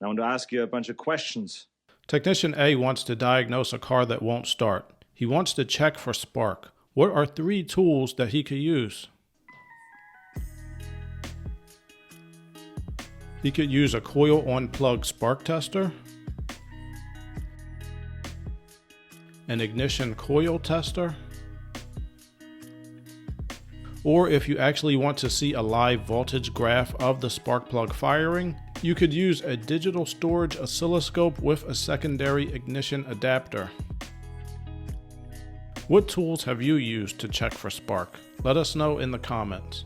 I want to ask you a bunch of questions. Technician A wants to diagnose a car that won't start. He wants to check for spark. What are 3 tools that he could use? He could use a coil on plug spark tester, an ignition coil tester, or if you actually want to see a live voltage graph of the spark plug firing, you could use a digital storage oscilloscope with a secondary ignition adapter. What tools have you used to check for spark? Let us know in the comments.